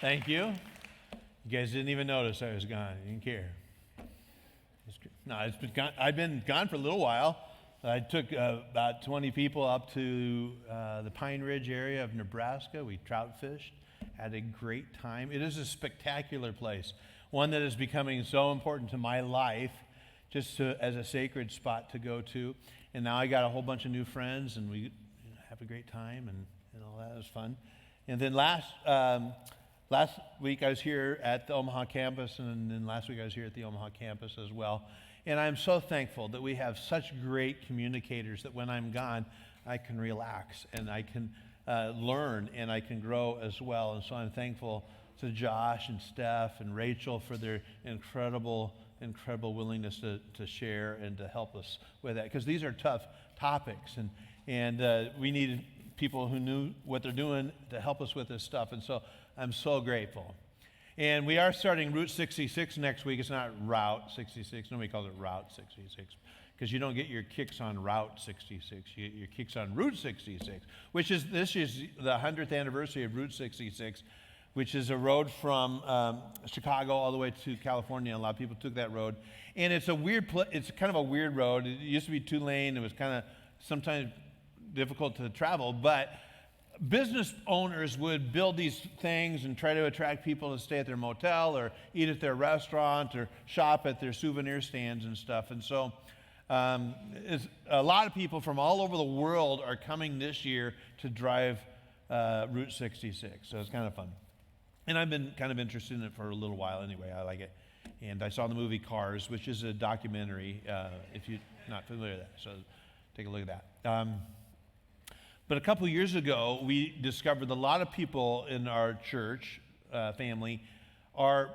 Thank you. You guys didn't even notice I was gone. You didn't care. No, it's been gone. I've been gone for a little while. I took about 20 people up to the Pine Ridge area of Nebraska. We trout fished, had a great time. It is a spectacular place, one that is becoming so important to my life, as a sacred spot to go to. And now I got a whole bunch of new friends, and we have a great time, and all that. It was fun. And then last week I was here at the Omaha campus, and then last week I was here at the Omaha campus as well. And I'm so thankful that we have such great communicators that when I'm gone, I can relax and I can learn and I can grow as well. And so I'm thankful to Josh and Steph and Rachel for their incredible willingness to share and to help us with that. Because these are tough topics, and we needed people who knew what they're doing to help us with this stuff. And so I'm so grateful. And we are starting Route 66 next week. It's not Route 66. Nobody calls it Route 66 because you don't get your kicks on Route 66. You get your kicks on Route 66, this is the 100th anniversary of Route 66, which is a road from Chicago all the way to California. A lot of people took that road. And it's it's kind of a weird road. It used to be 2-lane. It was kind of sometimes difficult to travel, but business owners would build these things and try to attract people to stay at their motel or eat at their restaurant or shop at their souvenir stands and stuff. And so a lot of people from all over the world are coming this year to drive Route 66. So it's kind of fun. And I've been kind of interested in it for a little while anyway. I like it. And I saw the movie Cars, which is a documentary, if you're not familiar with that. So take a look at that. But a couple of years ago, we discovered that a lot of people in our church family are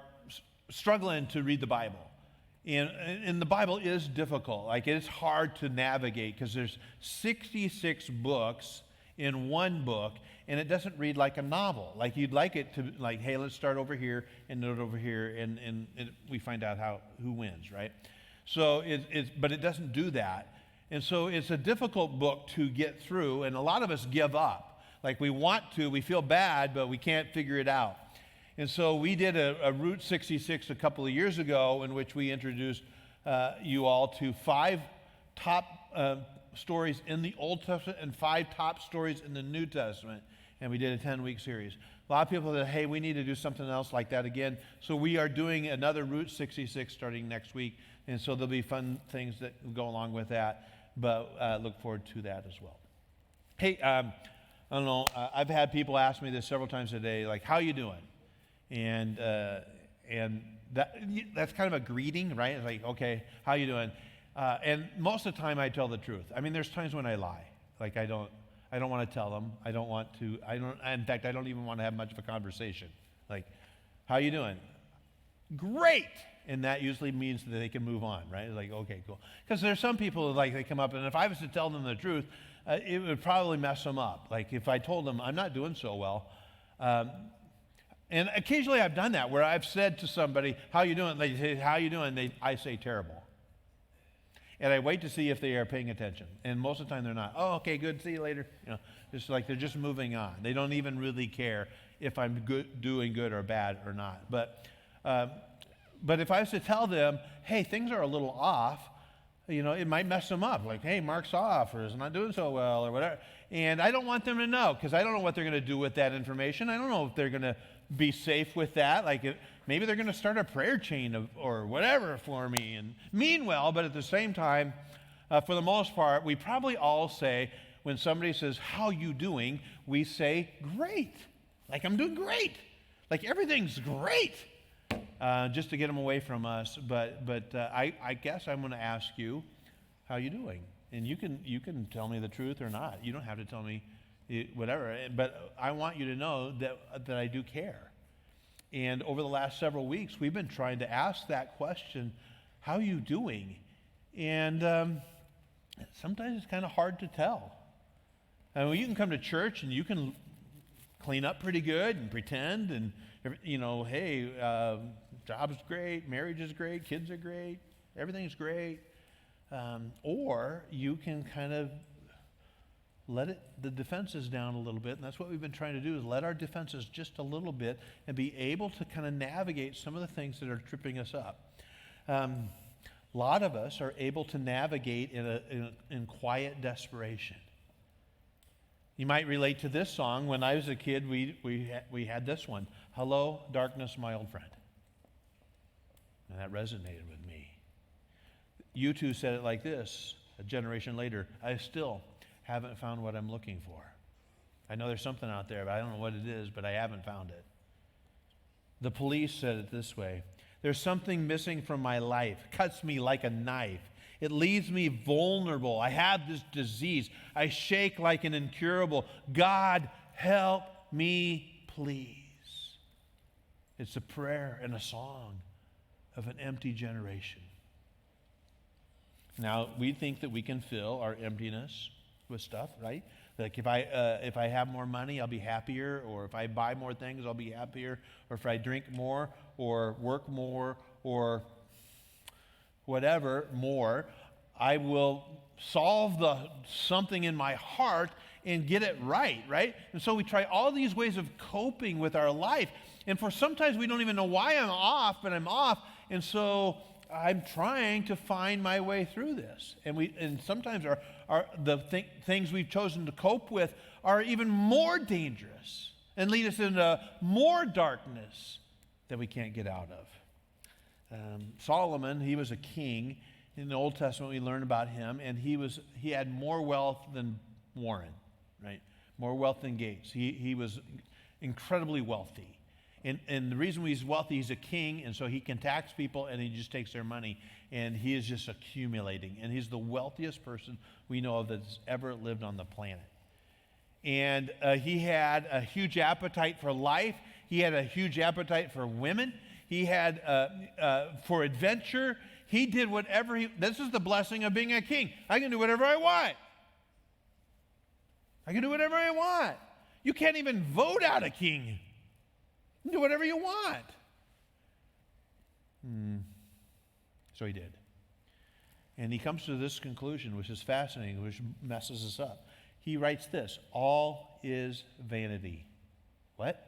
struggling to read the Bible. And the Bible is difficult. Like, it's hard to navigate because there's 66 books in one book, and it doesn't read like a novel. Like, you'd like it to, like, hey, let's start over here and note over here, and we find out who wins, right? So but it doesn't do that. And so it's a difficult book to get through, and a lot of us give up. Like, we want to, we feel bad, but we can't figure it out. And so we did a Route 66 a couple of years ago in which we introduced you all to 5 top stories in the Old Testament and 5 top stories in the New Testament. And we did a 10-week series. A lot of people said, hey, we need to do something else like that again. So we are doing another Route 66 starting next week. And so there'll be fun things that go along with that. But look forward to that as well. Hey, I don't know, I've had people ask me this several times a day, like, how you doing? And that's kind of a greeting, right? It's like, okay, how you doing? And most of the time I tell the truth. I mean, there's times when I lie. Like, I don't want to tell them. In fact, I don't even want to have much of a conversation. Like, how you doing? Great. And that usually means that they can move on, right? Like, okay, cool. Because there's some people, like, they come up, and if I was to tell them the truth, it would probably mess them up. Like, if I told them I'm not doing so well. And occasionally I've done that, where I've said to somebody, how you doing? They say, how you doing? I say terrible. And I wait to see if they are paying attention. And most of the time they're not. Oh, okay, good, see you later. You know, it's like they're just moving on. They don't even really care if I'm doing good or bad or not. But if I was to tell them, hey, things are a little off, you know, it might mess them up. Like, hey, Mark's off, or is not doing so well, or whatever. And I don't want them to know, because I don't know what they're going to do with that information. I don't know if they're going to be safe with that. Like, maybe they're going to start a prayer chain or whatever for me and mean well, but at the same time, for the most part, we probably all say, when somebody says, how you doing, we say, great. Like, I'm doing great. Like, everything's great. Just to get them away from us. But I guess I'm going to ask you, how you doing? And you can tell me the truth or not. You don't have to tell me whatever. But I want you to know that I do care. And over the last several weeks, we've been trying to ask that question, how you doing? And sometimes it's kind of hard to tell. I mean, you can come to church and you can clean up pretty good and pretend and, you know, hey, job's great, marriage is great, kids are great, everything's great. Or you can kind of the defenses down a little bit, and that's what we've been trying to do, is let our defenses just a little bit and be able to kind of navigate some of the things that are tripping us up. A lot of us are able to navigate in quiet desperation. You might relate to this song. When I was a kid, we had this one, "Hello, Darkness, My Old Friend." And that resonated with me. U2 said it like this, a generation later, "I still haven't found what I'm looking for. I know there's something out there, but I don't know what it is, but I haven't found it." The Police said it this way, "There's something missing from my life, cuts me like a knife. It leaves me vulnerable. I have this disease. I shake like an incurable. God, help me, please." It's a prayer and a song of an empty generation. Now, we think that we can fill our emptiness with stuff, right? Like if I have more money, I'll be happier, or if I buy more things, I'll be happier, or if I drink more, or work more, or whatever more, I will solve something in my heart and get it right? And so we try all these ways of coping with our life, and for sometimes we don't even know why I'm off, but I'm off, and so I'm trying to find my way through this. And sometimes things we've chosen to cope with are even more dangerous and lead us into more darkness that we can't get out of. Solomon, he was a king. In the Old Testament, we learn about him, and he had more wealth than Warren, right? More wealth than Gates. He was incredibly wealthy. And the reason he's wealthy, he's a king, and so he can tax people, and he just takes their money, and he is just accumulating. And he's the wealthiest person we know of that's ever lived on the planet. And he had a huge appetite for life. He had a huge appetite for women. He had for adventure. He did whatever this is the blessing of being a king. I can do whatever I want. I can do whatever I want. You can't even vote out a king. You can do whatever you want. So he did. And he comes to this conclusion, which is fascinating, which messes us up. He writes this: all is vanity. What?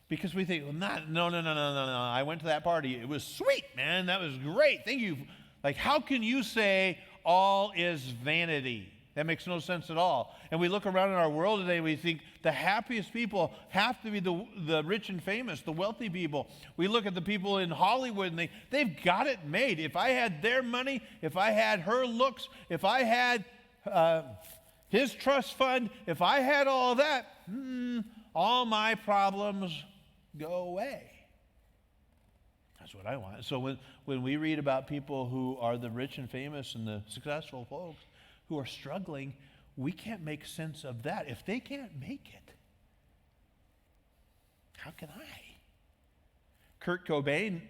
Because we think, well, no. I went to that party. It was sweet, man. That was great. Thank you. Like, how can you say all is vanity? That makes no sense at all. And we look around in our world today, we think the happiest people have to be the rich and famous, the wealthy people. We look at the people in Hollywood, and they've got it made. If I had their money, if I had her looks, if I had his trust fund, if I had all that, all my problems go away. That's what I want. So when we read about people who are the rich and famous and the successful folks who are struggling, we can't make sense of that. If they can't make it, how can I? Kurt Cobain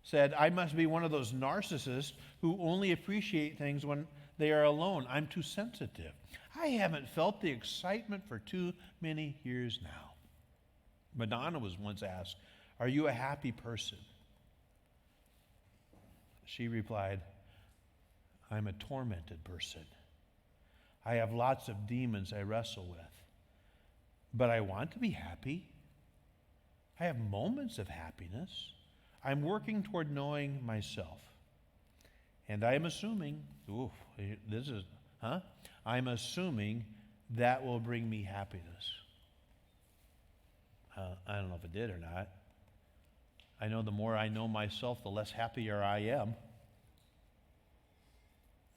said, "I must be one of those narcissists who only appreciate things when they are alone. I'm too sensitive. I haven't felt the excitement for too many years now." Madonna was once asked, "Are you a happy person?" She replied, "I'm a tormented person. I have lots of demons I wrestle with, but I want to be happy. I have moments of happiness. I'm working toward knowing myself. And I'm assuming, I'm assuming that will bring me happiness." I don't know if it did or not. I know the more I know myself, the less happier I am.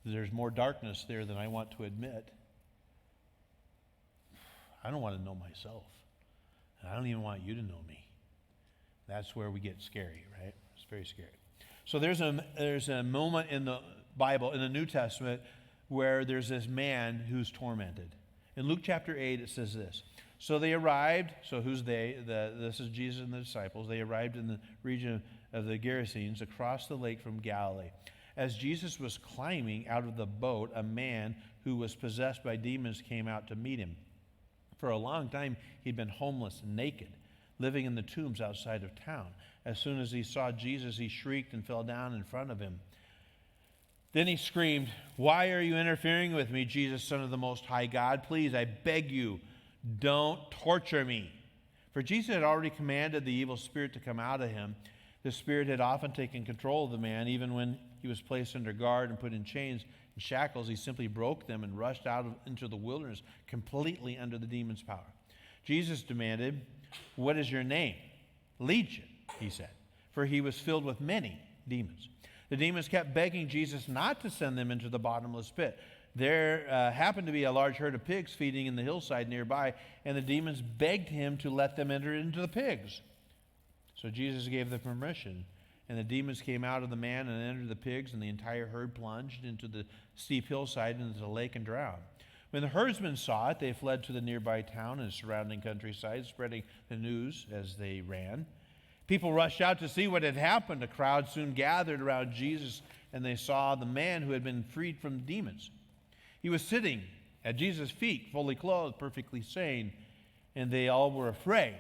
There's more darkness there than I want to admit. I don't want to know myself. And I don't even want you to know me. That's where we get scary, right? It's very scary. So there's a moment in the Bible, in the New Testament, where there's this man who's tormented. In Luke chapter 8, it says this: "So they arrived," so who's they? This is Jesus and the disciples. "They arrived in the region of the Gerasenes across the lake from Galilee. As Jesus was climbing out of the boat, a man who was possessed by demons came out to meet him. For a long time, he'd been homeless and naked, living in the tombs outside of town. As soon as he saw Jesus, he shrieked and fell down in front of him. Then he screamed, "Why are you interfering with me, Jesus, Son of the Most High God? Please, I beg you, don't torture me." For Jesus had already commanded the evil spirit to come out of him. The spirit had often taken control of the man. Even when he was placed under guard and put in chains and shackles, he simply broke them and rushed out into the wilderness, completely under the demon's power. Jesus demanded, "What is your name?" "Legion," he said, for he was filled with many demons. The demons kept begging Jesus not to send them into the bottomless pit. There happened to be a large herd of pigs feeding in the hillside nearby, and the demons begged him to let them enter into the pigs. So Jesus gave them permission, and the demons came out of the man and entered the pigs, and the entire herd plunged into the steep hillside and into the lake and drowned. When the herdsmen saw it, they fled to the nearby town and surrounding countryside, spreading the news as they ran. People rushed out to see what had happened. A crowd soon gathered around Jesus, and they saw the man who had been freed from demons. He was sitting at Jesus' feet, fully clothed, perfectly sane, and they all were afraid.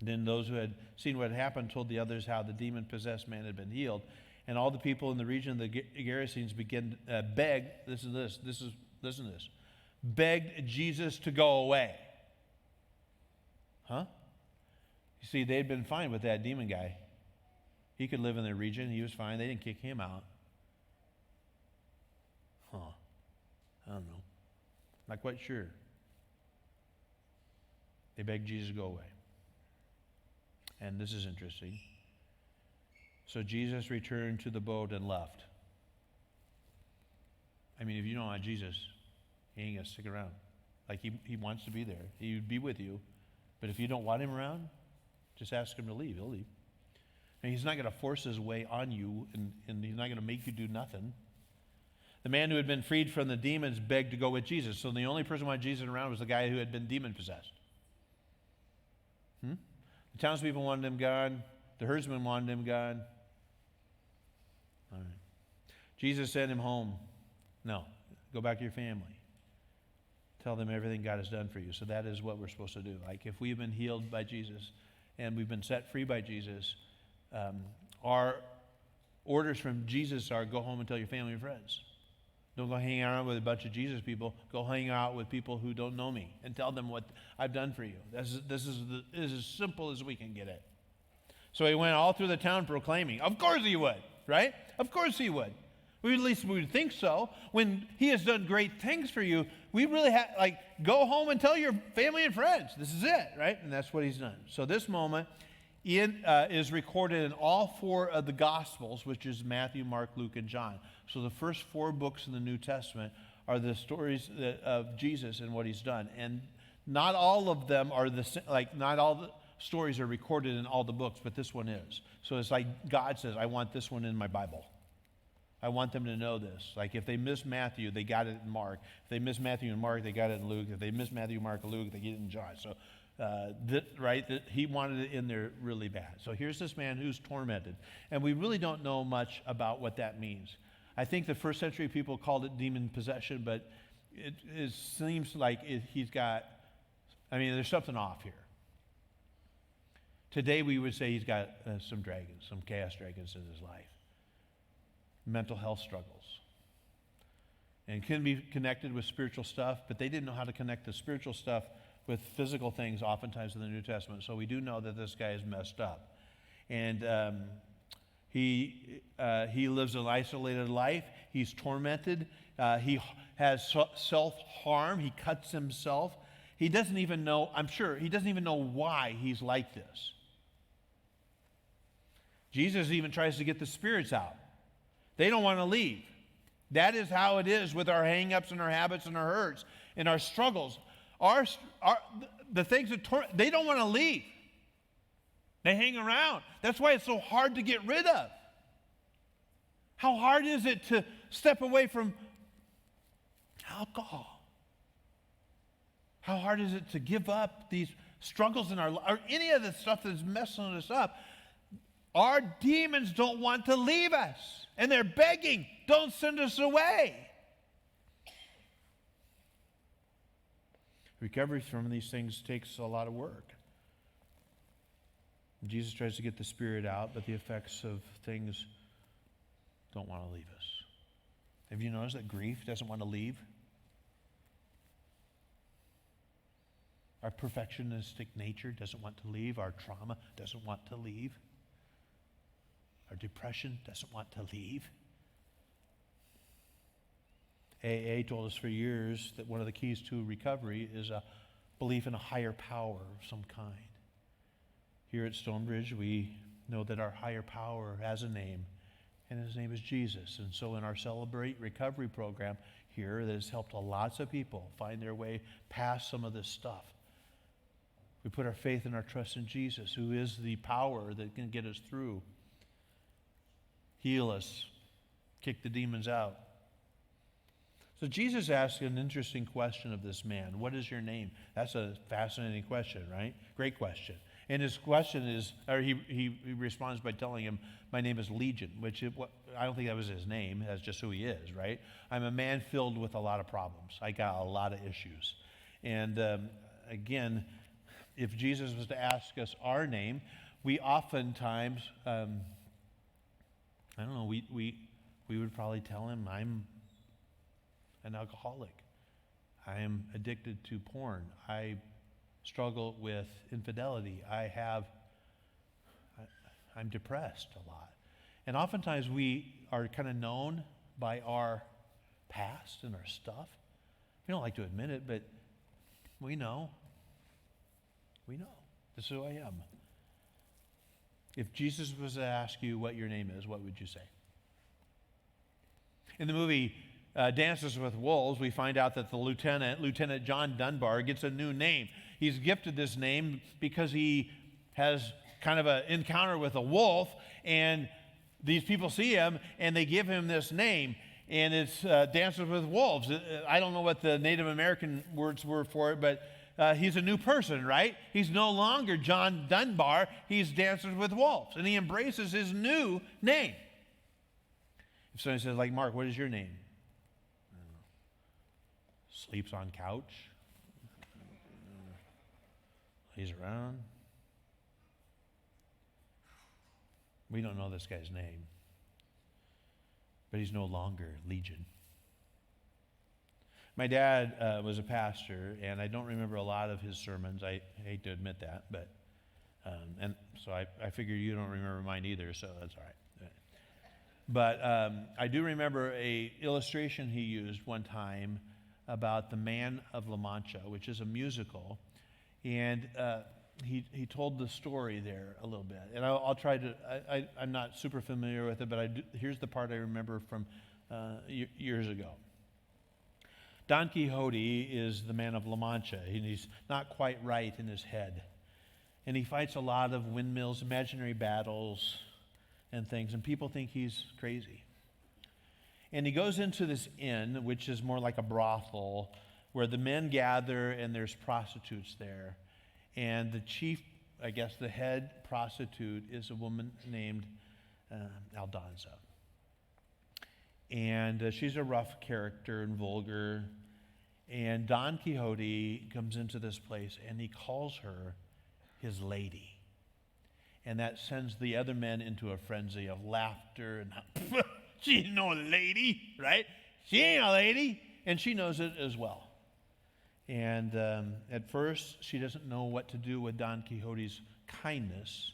Then those who had seen what had happened told the others how the demon-possessed man had been healed. And all the people in the region of the Gerasenes began begged, listen to this, begged Jesus to go away. Huh? You see, they'd been fine with that demon guy. He could live in their region. He was fine. They didn't kick him out. I don't know. Not quite sure. They begged Jesus to go away. And this is interesting. So Jesus returned to the boat and left. I mean, if you don't want Jesus, he ain't going to stick around. Like, he wants to be there. He would be with you. But if you don't want him around, just ask him to leave. He'll leave. And he's not going to force his way on you, and he's not going to make you do nothing. The man who had been freed from the demons begged to go with Jesus. So the only person who wanted Jesus around was the guy who had been demon-possessed. The townspeople wanted him gone. The herdsmen wanted him gone. All right. Jesus sent him home. No, go back to your family. Tell them everything God has done for you. So that is what we're supposed to do. Like, if we've been healed by Jesus and we've been set free by Jesus, our orders from Jesus are go home and tell your family and friends. Don't go hang around with a bunch of Jesus people. Go hang out with people who don't know me and tell them what I've done for you. This is as simple as we can get it. So he went all through the town proclaiming. Of course he would, right? Of course he would. At least we would think so. When he has done great things for you, we really have, go home and tell your family and friends. This is it, right? And that's what he's done. So this moment is recorded in all four of the Gospels, which is Matthew, Mark, Luke, and John. So the first four books in the New Testament are the stories of Jesus and what he's done. And not all of them are not all the stories are recorded in all the books, but this one is. So it's like God says, I want this one in my Bible. I want them to know this. Like, if they miss Matthew, they got it in Mark. If they miss Matthew and Mark, they got it in Luke. If they miss Matthew, Mark, and Luke, they get it in John. So, he wanted it in there really bad. So here's this man who's tormented. And we really don't know much about what that means. I think the first century people called it demon possession, but it seems like there's something off here. Today we would say he's got some dragons, some chaos dragons in his life. Mental health struggles. And can be connected with spiritual stuff, but they didn't know how to connect the spiritual stuff with physical things oftentimes in the New Testament. So we do know that this guy is messed up. And he lives an isolated life. He's tormented. He has self-harm. He cuts himself. He doesn't even know, I'm sure, he doesn't even know why he's like this. Jesus even tries to get the spirits out. They don't want to leave. That is how it is with our hang-ups and our habits and our hurts and our struggles. The things that they don't want to leave. They hang around. That's why it's so hard to get rid of. How hard is it to step away from alcohol? How hard is it to give up these struggles in our life, or any of the stuff that's messing us up? Our demons don't want to leave us, and they're begging, don't send us away. Recovery from these things takes a lot of work. Jesus tries to get the spirit out, but the effects of things don't want to leave us. Have you noticed that grief doesn't want to leave? Our perfectionistic nature doesn't want to leave. Our trauma doesn't want to leave. Our depression doesn't want to leave. AA told us for years that one of the keys to recovery is a belief in a higher power of some kind. Here at Stonebridge, we know that our higher power has a name, and his name is Jesus. And so in our Celebrate Recovery program here, that has helped lots of people find their way past some of this stuff. We put our faith and our trust in Jesus, who is the power that can get us through, heal us, kick the demons out. So Jesus asked an interesting question of this man. What is your name? That's a fascinating question, right? Great question. And his question is, or he responds by telling him, my name is Legion, which I don't think that was his name. That's just who he is, right? I'm a man filled with a lot of problems. I got a lot of issues. And again, if Jesus was to ask us our name, we oftentimes, I don't know, we would probably tell him, I'm an alcoholic. I am addicted to porn. I struggle with infidelity. I'm depressed a lot. And oftentimes we are kind of known by our past and our stuff. We don't like to admit it, but we know. We know. This is who I am. If Jesus was to ask you what your name is, what would you say? In the movie Dances with Wolves, we find out that the Lieutenant John Dunbar, gets a new name. He's gifted this name because he has kind of an encounter with a wolf, and these people see him, and they give him this name, and it's Dances with Wolves. I don't know what the Native American words were for it, but he's a new person, right? He's no longer John Dunbar. He's Dances with Wolves, and he embraces his new name. If somebody says, like, Mark, what is your name? Sleeps on couch. He's around. We don't know this guy's name, but he's no longer Legion. My dad was a pastor, and I don't remember a lot of his sermons. I hate to admit that, but and so I figure you don't remember mine either, so that's all right. But I do remember an illustration he used one time about the Man of La Mancha, which is a musical, and he told the story there a little bit. And I'll try to, I'm not super familiar with it, but here's the part I remember from years ago. Don Quixote is the Man of La Mancha, and he's not quite right in his head. And he fights a lot of windmills, imaginary battles, and things, and people think he's crazy. And he goes into this inn, which is more like a brothel, where the men gather and there's prostitutes there. And the chief, I guess the head prostitute, is a woman named Aldonza. And she's a rough character and vulgar. And Don Quixote comes into this place and he calls her his lady. And that sends the other men into a frenzy of laughter and she's no lady, right? She ain't a lady. And she knows it as well. And at first, she doesn't know what to do with Don Quixote's kindness,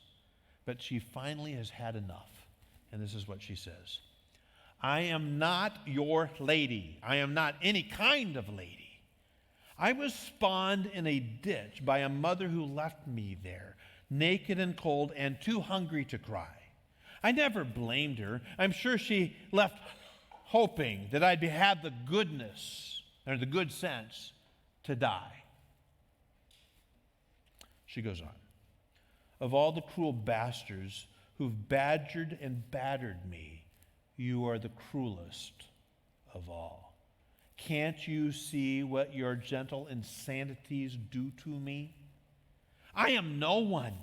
but she finally has had enough. And this is what she says. I am not your lady. I am not any kind of lady. I was spawned in a ditch by a mother who left me there, naked and cold and too hungry to cry. I never blamed her. I'm sure she left hoping that I'd have the goodness or the good sense to die. She goes on. Of all the cruel bastards who've badgered and battered me, you are the cruelest of all. Can't you see what your gentle insanities do to me? I am no one.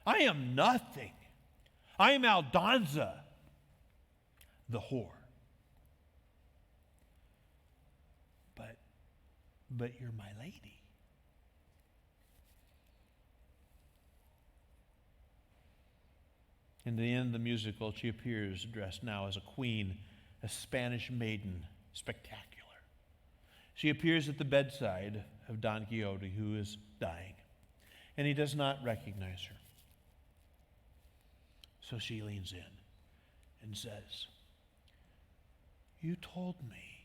I am nothing. I am Aldonza, the whore. But you're my lady. In the end of the musical, she appears dressed now as a queen, a Spanish maiden, spectacular. She appears at the bedside of Don Quixote, who is dying, and he does not recognize her. So she leans in and says, "You told me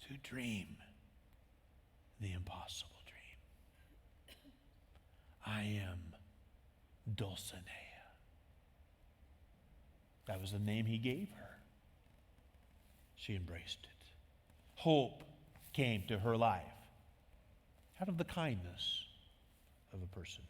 to dream the impossible dream. I am Dulcinea." That was the name he gave her. She embraced it. Hope came to her life out of the kindness of a person.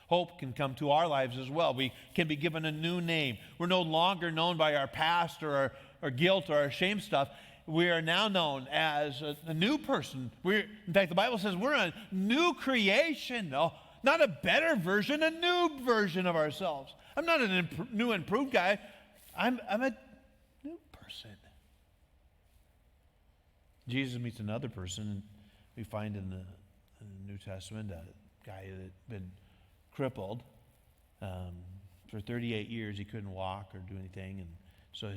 Hope can come to our lives as well. We can be given a new name. We're no longer known by our past or our guilt or our shame stuff. We are now known as a new person. In fact, the Bible says we're a new creation. No, not a better version, a new version of ourselves. I'm not a new improved guy. I'm a new person. Jesus meets another person we find in the New Testament, a guy that had been crippled. For 38 years, he couldn't walk or do anything. And so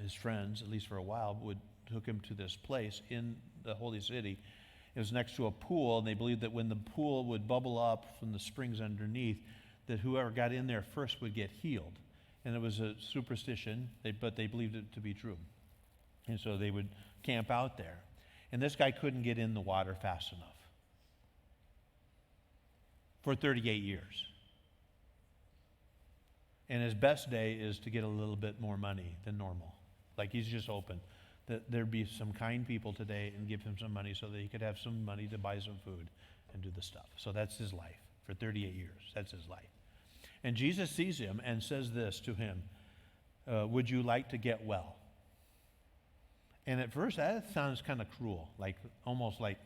his friends, at least for a while, took him to this place in the holy city. It was next to a pool, and they believed that when the pool would bubble up from the springs underneath, that whoever got in there first would get healed. And it was a superstition, but they believed it to be true. And so they would camp out there. And this guy couldn't get in the water fast enough for 38 years. And his best day is to get a little bit more money than normal. Like he's just hoping that there'd be some kind people today and give him some money so that he could have some money to buy some food and do the stuff. So that's his life for 38 years. That's his life. And Jesus sees him and says this to him, "Would you like to get well?" And at first that sounds kind of cruel, almost like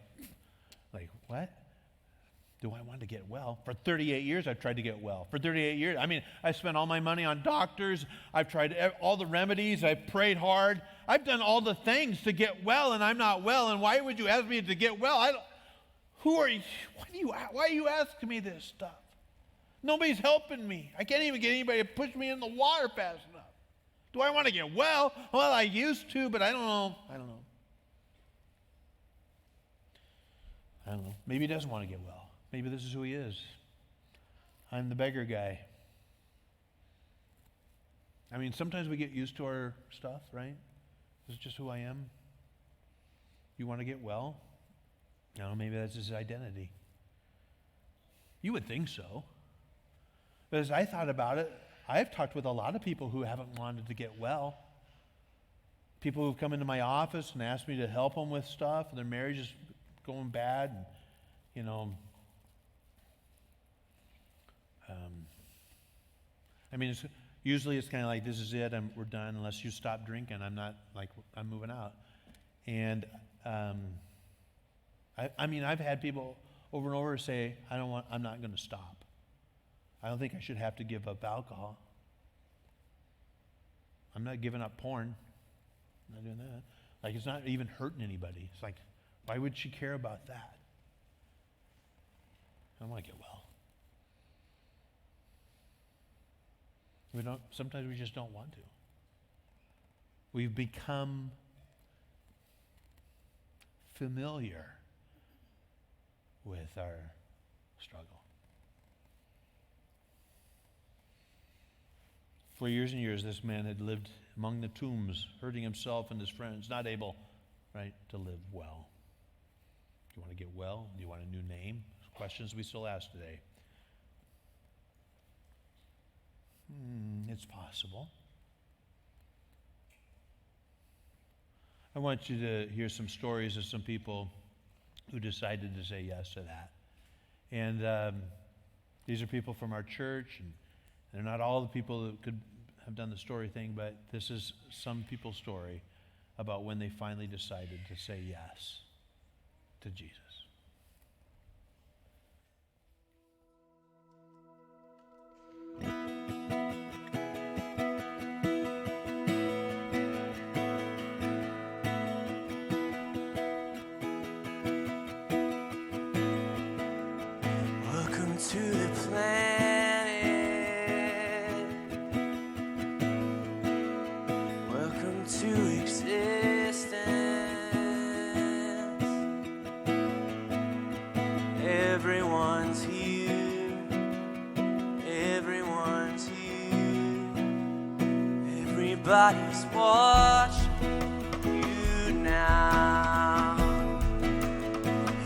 what? Do I want to get well? For 38 years I've tried to get well. For 38 years, I spent all my money on doctors. I've tried all the remedies. I've prayed hard. I've done all the things to get well, and I'm not well. And why would you ask me to get well? Who are you? Why are you asking me this stuff? Nobody's helping me. I can't even get anybody to push me in the water fast enough. Do I want to get well? Well, I used to, but I don't know. I don't know. Maybe he doesn't want to get well. Maybe this is who he is. I'm the beggar guy. Sometimes we get used to our stuff, right? This is just who I am. You want to get well? No, maybe that's his identity. You would think so. But as I thought about it, I've talked with a lot of people who haven't wanted to get well. People who've come into my office and asked me to help them with stuff, and their marriage is going bad, and, usually it's kind of like, this is it, we're done, unless you stop drinking, I'm moving out. And, I've had people over and over say, I'm not going to stop. I don't think I should have to give up alcohol. I'm not giving up porn. I'm not doing that. It's not even hurting anybody. It's like, why would she care about that? I want to get well. Sometimes we just don't want to. We've become familiar with our struggle. For years and years, this man had lived among the tombs, hurting himself and his friends, not able, to live well. Do you want to get well? Do you want a new name? Questions we still ask today. It's possible. I want you to hear some stories of some people who decided to say yes to that. And these are people from our church, and they're not all the people that could have done the story thing, but this is some people's story about when they finally decided to say yes to Jesus. Welcome to the planet Everybody's watching you now.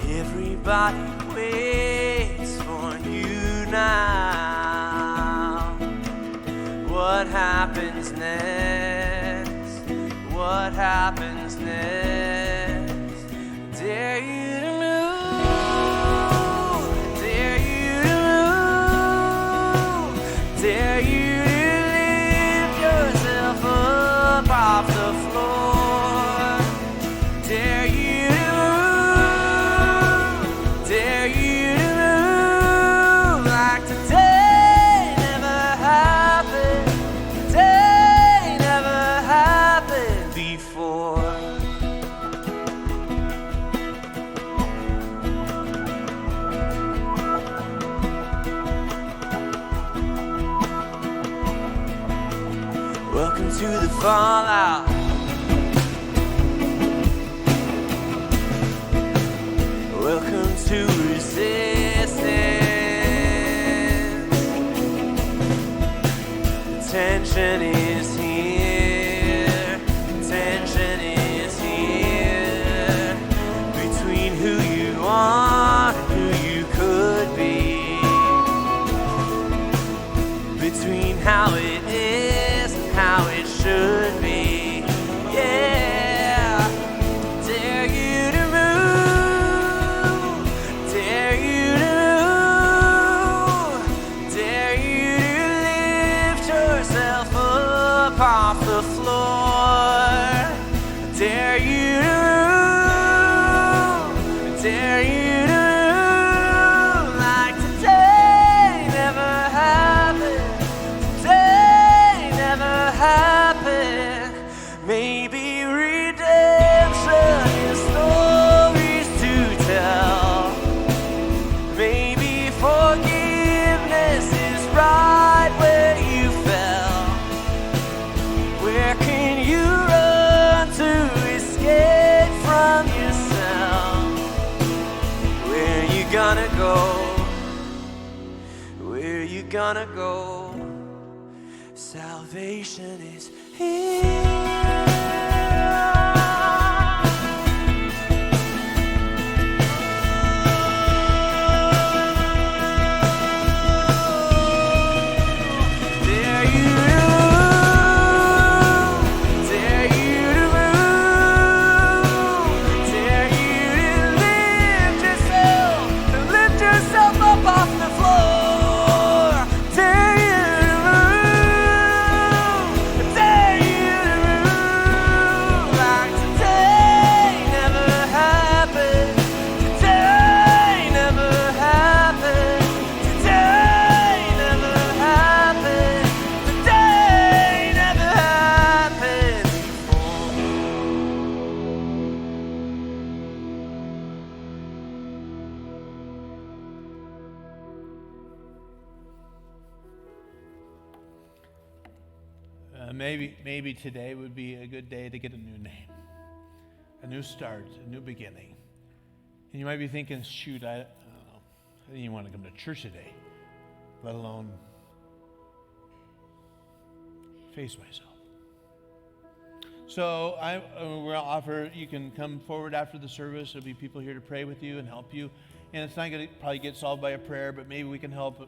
Everybody waits for you now. What happens next? What happens next? Dare you to move? Dare you to move? Dare you off the floor? Dare you to move? Dare you to move like today never happened? Today never happened before. Welcome to the fallout. Welcome to resistance. Tension is here. Tension is here. Between who you are and who you could be. Between how it is and how it should be. Yeah. Dare you to move? Dare you to move? Dare you to lift yourself up off the floor? Dare you to move? Dare you to move like today never happened? Today never happened. Maybe redemption is stories to tell. Maybe forgiveness is right where you fell. Where can you run to escape from yourself? Where you gonna go? Where you gonna go? Salvation is here. Dare you to move? Dare you to move? Dare you to lift yourself up off the floor? Dare you to move? Dare you to move like today never happened? Today never happened. Today never happened. Today never happened before. Maybe today would be a good day to get a new name, a new start, a new beginning. And you might be thinking, shoot, I don't know, I didn't even want to come to church today, let alone face myself. So we'll offer, you can come forward after the service. There'll be people here to pray with you and help you. And it's not going to probably get solved by a prayer, but maybe we can help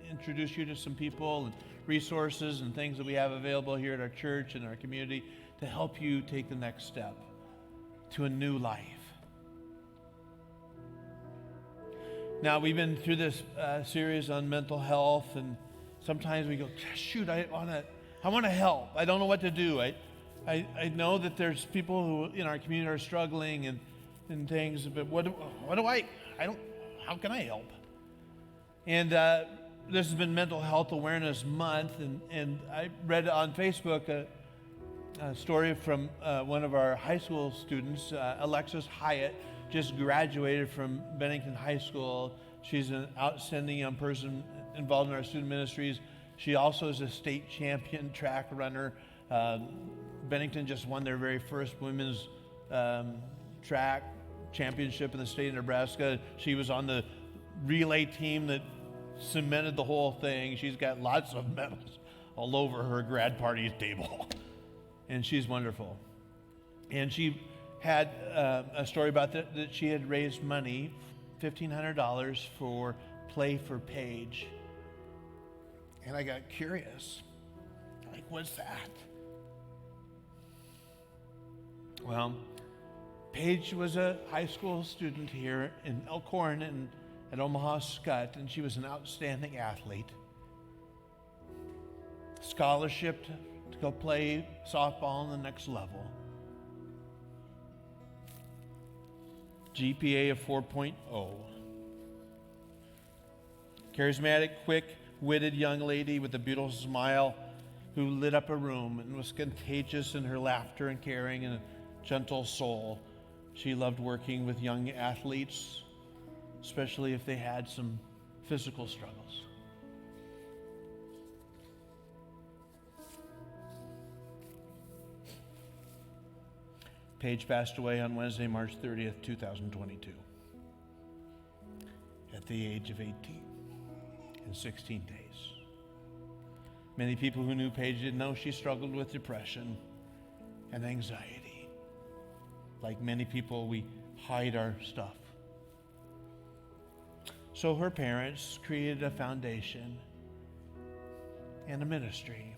introduce you to some people and resources and things that we have available here at our church and our community to help you take the next step to a new life. Now, we've been through this series on mental health, and sometimes we go, shoot, I want to help. I don't know what to do. I know that there's people who in our community are struggling and things, but how can I help? And this has been Mental Health Awareness Month, and I read on Facebook a story from one of our high school students, Alexis Hyatt, just graduated from Bennington High School. She's an outstanding young person involved in our student ministries. She also is a state champion track runner. Bennington just won their very first women's track championship in the state of Nebraska. She was on the relay team that cemented the whole thing. She's got lots of medals all over her grad party table. and she's wonderful. And she had a story about that she had raised money, $1,500 for Play for Paige. And I got curious. Like, what's that? Well, Paige was a high school student here in Elkhorn and at Omaha Scott, and she was an outstanding athlete. Scholarship to go play softball on the next level. GPA of 4.0. Charismatic, quick-witted young lady with a beautiful smile who lit up a room and was contagious in her laughter and caring and a gentle soul. She loved working with young athletes, especially if they had some physical struggles. Paige passed away on Wednesday, March 30th, 2022, at the age of 18 and 16 days. Many people who knew Paige didn't know she struggled with depression and anxiety. Like many people, we hide our stuff. So her parents created a foundation and a ministry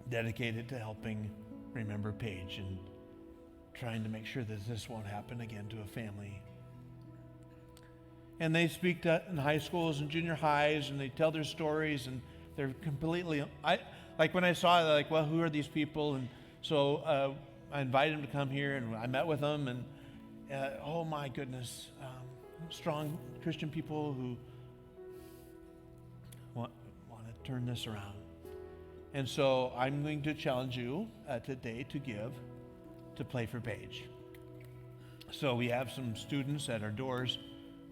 dedicated to helping remember Paige and trying to make sure that this won't happen again to a family. And they speak to in high schools and junior highs, and they tell their stories, and they're completely, like when I saw it, like, well, who are these people? And so I invited them to come here, and I met with them, and oh my goodness, strong Christian people who want to turn this around. And so I'm going to challenge you today to give to Play for Paige. So we have some students at our doors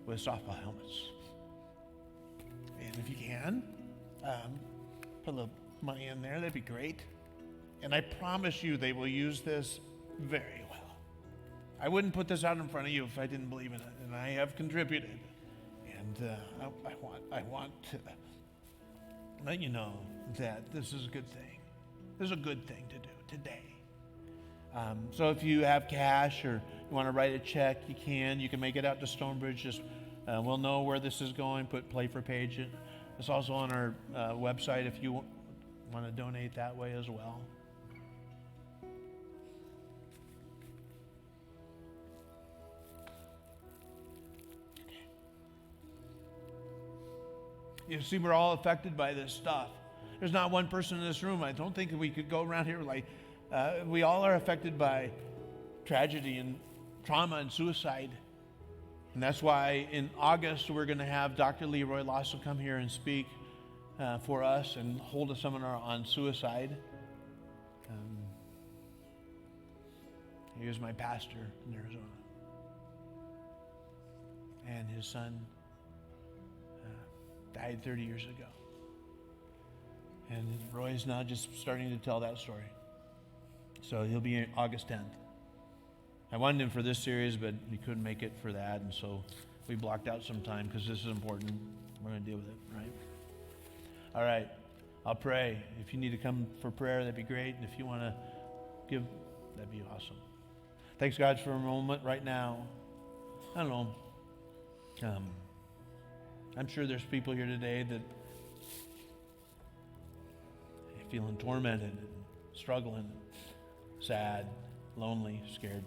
with softball helmets. And if you can, put a little money in there, that'd be great. And I promise you they will use this very well. I wouldn't put this out in front of you if I didn't believe in it, and I have contributed. And I want to let you know that this is a good thing. This is a good thing to do today. So if you have cash or you want to write a check, you can. You can make it out to Stonebridge. Just we'll know where this is going. Put Play for Paige. It's also on our website if you want to donate that way as well. You see, we're all affected by this stuff. There's not one person in this room. I don't think we could go around here like, we all are affected by tragedy and trauma and suicide. And that's why in August we're going to have Dr. Leroy Lasso come here and speak for us and hold a seminar on suicide. He was my pastor in Arizona. And his son died 30 years ago. And Roy's now just starting to tell that story. So he'll be August 10th. I wanted him for this series, but he couldn't make it for that, and so we blocked out some time because this is important. We're going to deal with it, right? All right, I'll pray. If you need to come for prayer, that'd be great. And if you want to give, that'd be awesome. Thanks, God, for a moment right now. I don't know. I'm sure there's people here today that are feeling tormented and struggling, sad, lonely, scared,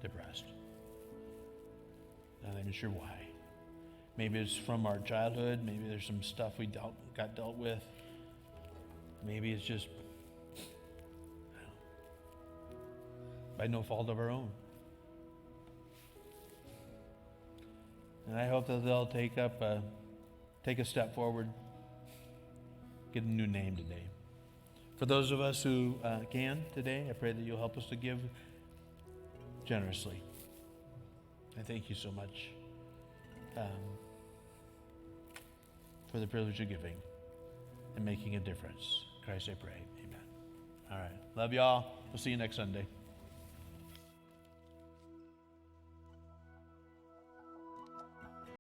depressed. Not even sure why. Maybe it's from our childhood. Maybe there's some stuff we got dealt with. Maybe it's just by no fault of our own. And I hope that they'll take a step forward, get a new name today. For those of us who can today, I pray that you'll help us to give generously. I thank you so much for the privilege of giving and making a difference. In Christ I pray, amen. All right, love y'all. We'll see you next Sunday.